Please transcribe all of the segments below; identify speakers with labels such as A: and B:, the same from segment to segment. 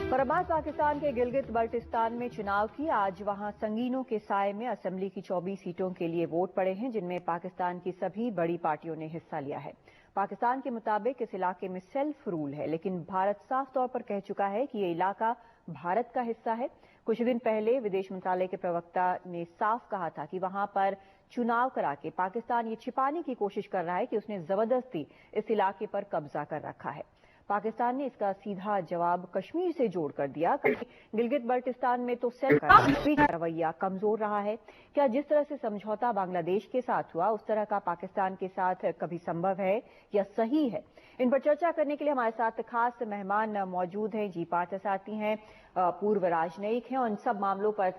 A: और अब बात पाकिस्तान के गिलगित बल्टिस्तान में चुनाव की। आज वहां संगीनों के साए में असेंबली की 24 सीटों के लिए वोट पड़े हैं, जिनमें पाकिस्तान की सभी बड़ी पार्टियों ने हिस्सा लिया है। पाकिस्तान के मुताबिक इस इलाके में सेल्फ रूल है, लेकिन भारत साफ तौर पर कह चुका है कि ये इलाका भारत का हिस्सा है। कुछ दिन पहले विदेश मंत्रालय के प्रवक्ता ने साफ कहा था कि वहां पर चुनाव करा के पाकिस्तान ये छिपाने की कोशिश कर रहा है कि उसने जबरदस्ती इस इलाके पर कब्जा कर रखा है। पाकिस्तान ने इसका सीधा जवाब कश्मीर से जोड़कर दिया। गिलगित बल्टिस्तान में तो सेल्फ का रवैया कमजोर रहा है। क्या जिस तरह से समझौता बांग्लादेश के साथ हुआ, उस तरह का पाकिस्तान के साथ कभी संभव है या सही है? इन पर चर्चा करने के लिए हमारे साथ खास मेहमान मौजूद हैं। जी पार्थसारथी हैं, पूर्व राजनयिक हैं और इन सब मामलों पर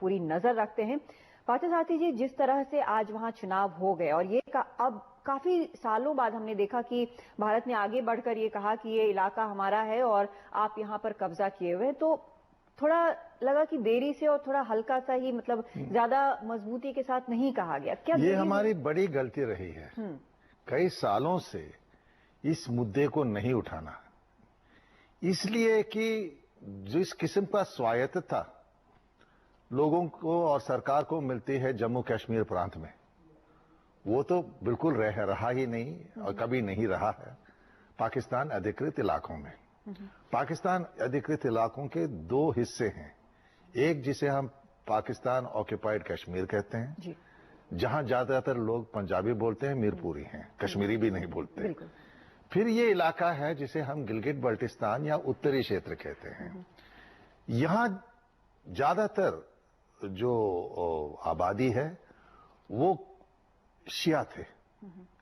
A: पूरी नजर रखते हैं। पार्थसारथी जी, जिस तरह से आज वहां चुनाव हो गए और ये अब काफी सालों बाद हमने देखा कि भारत ने आगे बढ़कर ये कहा कि ये इलाका हमारा है और आप यहां पर कब्जा किए हुए हैं, तो थोड़ा लगा कि देरी से और थोड़ा हल्का सा ही, मतलब ज्यादा मजबूती के साथ नहीं कहा गया। क्या
B: ये हमारी बड़ी गलती रही है कई सालों से इस मुद्दे को नहीं उठाना, इसलिए कि जिस किस्म का स्वायत्तता लोगों को और सरकार को मिलती है जम्मू कश्मीर प्रांत में, वो तो बिल्कुल रहा ही नहीं और कभी नहीं रहा है पाकिस्तान अधिकृत इलाकों में। पाकिस्तान अधिकृत इलाकों के दो हिस्से हैं, एक जिसे हम पाकिस्तान ऑक्यूपाइड कश्मीर कहते हैं, जहां ज्यादातर लोग पंजाबी बोलते हैं, मीरपुरी हैं, कश्मीरी भी नहीं बोलते। फिर ये इलाका है जिसे हम गिलगित बल्टिस्तान या उत्तरी क्षेत्र कहते हैं। यहां ज्यादातर जो आबादी है वो शिया थे,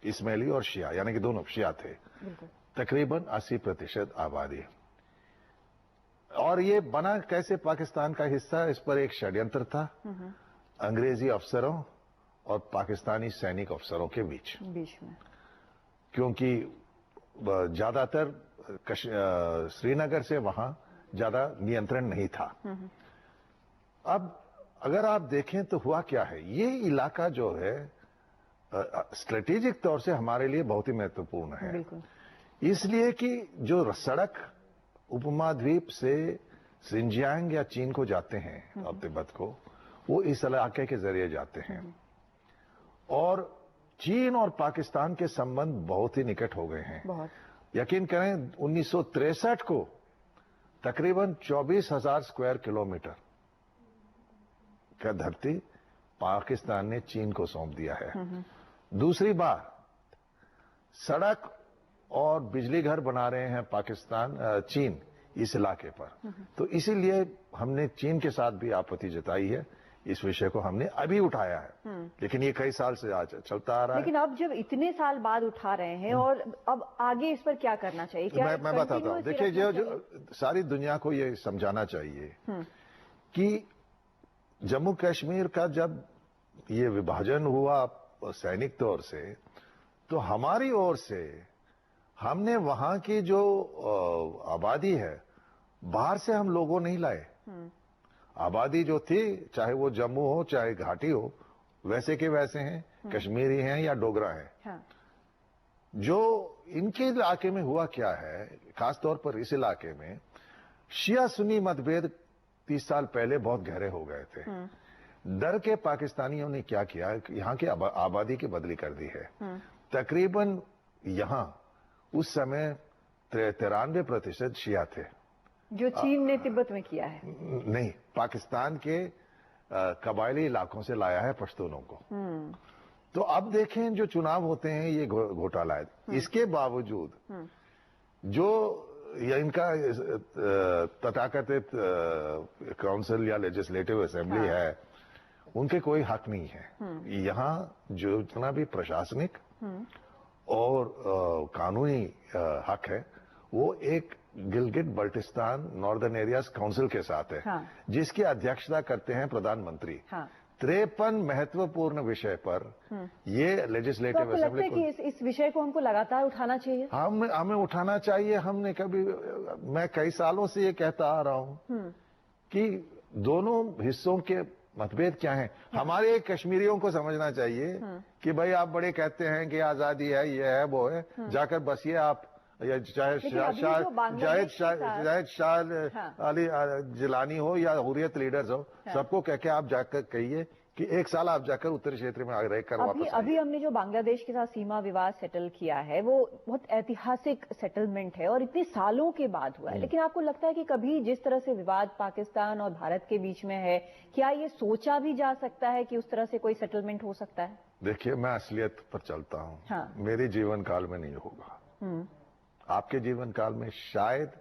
B: इस्माइली और शिया, यानी कि दोनों शिया थे, तकरीबन 80% आबादी। और ये बना कैसे पाकिस्तान का हिस्सा, इस पर एक षड्यंत्र था अंग्रेजी अफसरों और पाकिस्तानी सैनिक अफसरों के बीच में, क्योंकि ज्यादातर श्रीनगर से वहां ज्यादा नियंत्रण नहीं था। अब अगर आप देखें तो हुआ क्या है, ये इलाका जो है स्ट्रेटेजिक तौर से हमारे लिए बहुत ही महत्वपूर्ण है, इसलिए कि जो सड़क उपमहाद्वीप से सिंजियांग या चीन को जाते हैं और तिब्बत को, वो इस इलाके के जरिए जाते हैं। और चीन और पाकिस्तान के संबंध बहुत ही निकट हो गए हैं। यकीन करें 1963 को तकरीबन 24,000 स्क्वायर किलोमीटर का धरती पाकिस्तान ने चीन को सौंप दिया है। दूसरी बार सड़क और बिजली घर बना रहे हैं चीन इस इलाके पर, तो इसीलिए हमने चीन के साथ भी आपत्ति जताई है। इस विषय को हमने अभी उठाया है, लेकिन ये कई साल से आज चलता आ रहा है।
A: लेकिन अब जब इतने साल बाद उठा रहे हैं और अब आगे इस पर क्या करना चाहिए? क्या
B: मैं बताता हूँ। देखिए, जो सारी दुनिया को ये समझाना चाहिए कि जम्मू कश्मीर का जब ये विभाजन हुआ सैनिक तौर से, तो हमारी ओर से हमने वहां की जो आबादी है बाहर से हम लोगों नहीं लाए। आबादी जो थी, चाहे वो जम्मू हो चाहे घाटी हो, वैसे के वैसे हैं, कश्मीरी हैं या डोगरा हैं। जो इनके इलाके में हुआ क्या है, खासतौर पर इस इलाके में शिया सुन्नी मतभेद 30 साल पहले बहुत गहरे हो गए थे। डर के पाकिस्तानियों ने क्या किया, यहाँ की आबादी की बदली कर दी है। तकरीबन यहाँ उस समय 93% शिया थे,
A: जो चीन ने तिब्बत में किया है।
B: नहीं, पाकिस्तान के कबायली इलाकों से लाया है पश्तूनों को। तो अब देखें जो चुनाव होते हैं ये घोटाला है। इसके बावजूद जो इनका तथाकथित काउंसिल या लेजिस्लेटिव असेंबली है, उनके कोई हक नहीं है। यहाँ जो जितना भी प्रशासनिक और कानूनी हक है वो एक Gilgit Baltistan northern areas council के साथ है, जिसकी अध्यक्षता करते हैं प्रधानमंत्री। 53 महत्वपूर्ण विषय पर ये लेजिस्लेटिव असेंबली
A: को इस विषय को हमको लगातार उठाना चाहिए।
B: हमें उठाना चाहिए। हमने मैं कई सालों से ये कहता आ रहा हूं कि दोनों हिस्सों के मतभेद क्या है। हमारे कश्मीरियों को समझना चाहिए कि भाई आप बड़े कहते हैं कि आजादी है, ये है, वो है, जाकर बसिए आप या चाहे जायद शाह अली जिलानी हो या हुर्रियत लीडर्स हो, सबको कह के आप जाकर कहिए कि एक साल आप जाकर उत्तरी क्षेत्र में रह कर वापस
A: अभी हमने जो बांग्लादेश के साथ सीमा विवाद सेटल किया है वो बहुत ऐतिहासिक सेटलमेंट है और इतने सालों के बाद हुआ है, लेकिन आपको लगता है कि कभी जिस तरह से विवाद पाकिस्तान और भारत के बीच में है, क्या ये सोचा भी जा सकता है कि उस तरह से कोई सेटलमेंट हो सकता है?
B: देखिए, मैं असलियत पर चलता हूँ।
A: हाँ।
B: मेरे जीवन काल में नहीं होगा। आपके जीवन काल में शायद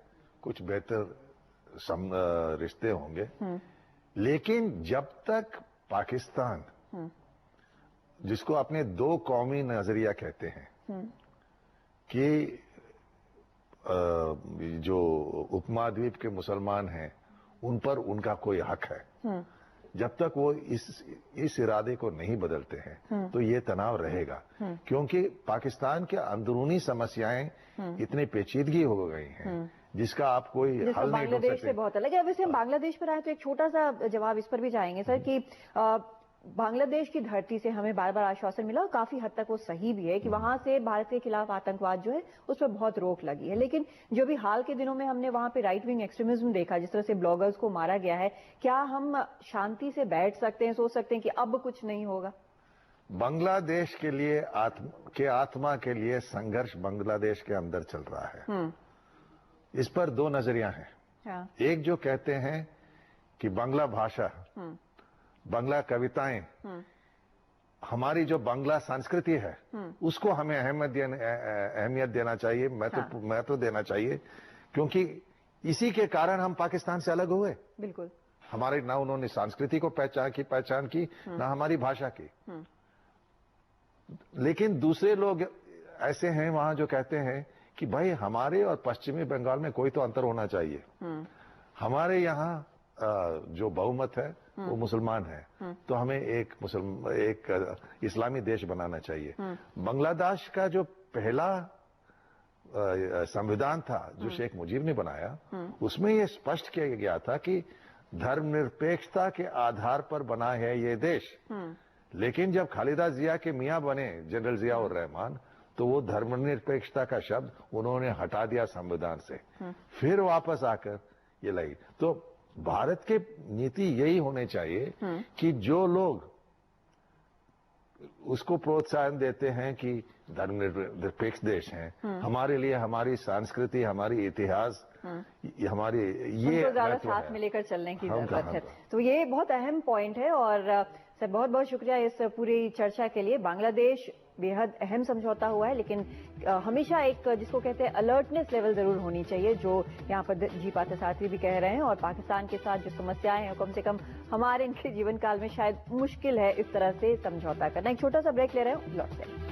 B: कुछ बेहतर रिश्ते होंगे, लेकिन जब तक पाकिस्तान, जिसको अपने दो कौमी नजरिया कहते हैं कि जो उपमहाद्वीप के मुसलमान हैं उन पर उनका कोई हक है, जब तक वो इस इरादे को नहीं बदलते हैं तो ये तनाव रहेगा, क्योंकि पाकिस्तान के अंदरूनी समस्याएं इतनी पेचीदगी हो गई हैं जिसका आप कोई हल नहीं ढूंढ सकते।
A: बांग्लादेश से बहुत अलग है। वैसे हम बांग्लादेश पर आए तो एक छोटा सा जवाब इस पर भी चाहेंगे सर कि बांग्लादेश की धरती से हमें बार बार आश्वासन मिला और काफी हद तक वो सही भी है कि वहां से भारत के खिलाफ आतंकवाद जो है उस पर बहुत रोक लगी है, लेकिन जो भी हाल के दिनों में हमने वहां पे राइट विंग एक्सट्रीमिज्म देखा, जिस तरह से ब्लॉगर्स को मारा गया है, क्या हम शांति से बैठ सकते हैं, सोच सकते हैं कि अब कुछ नहीं होगा?
B: बांग्लादेश के लिए आत्मा के लिए संघर्ष बांग्लादेश के अंदर चल रहा है। इस पर दो नजरिया हैं।
A: हाँ।
B: एक जो कहते हैं कि बांग्ला भाषा, बांग्ला कविताएं, हमारी जो बांग्ला संस्कृति है उसको हमें अहमियत देना चाहिए। मैं तो देना चाहिए, क्योंकि इसी के कारण हम पाकिस्तान से अलग हुए।
A: बिल्कुल।
B: हमारे ना उन्होंने संस्कृति को पहचान की ना हमारी भाषा की। लेकिन दूसरे लोग ऐसे हैं वहां जो कहते हैं कि भाई हमारे और पश्चिमी बंगाल में कोई तो अंतर होना चाहिए। हमारे यहाँ जो बहुमत है वो मुसलमान है, तो हमें एक इस्लामी देश बनाना चाहिए। बांग्लादेश का जो पहला संविधान था जो शेख मुजीब ने बनाया, उसमें ये स्पष्ट किया गया था कि धर्मनिरपेक्षता के आधार पर बना है ये देश। लेकिन जब खालिदा जिया के मियां बने जनरल जिया उर रहमान, तो वो धर्मनिरपेक्षता का शब्द उन्होंने हटा दिया संविधान से, फिर वापस आकर ये लाई। तो भारत के नीति यही होने चाहिए कि जो लोग उसको प्रोत्साहन देते हैं कि धर्मनिरपेक्ष देश हैं, हमारे लिए हमारी संस्कृति, हमारी इतिहास, हमारी ये
A: ज्यादा साथ में लेकर चलने की जरूरत है। तो ये बहुत अहम पॉइंट है और सर बहुत बहुत शुक्रिया इस पूरी चर्चा के लिए। बांग्लादेश बेहद अहम समझौता हुआ है, लेकिन हमेशा एक जिसको कहते हैं अलर्टनेस लेवल जरूर होनी चाहिए, जो यहाँ पर जी पार्थसारथी भी कह रहे हैं। और पाकिस्तान के साथ जो समस्याएं हैं कम से कम हमारे इनके जीवन काल में शायद मुश्किल है इस तरह से समझौता करना। एक छोटा सा ब्रेक ले रहे हैं, लौटते हैं।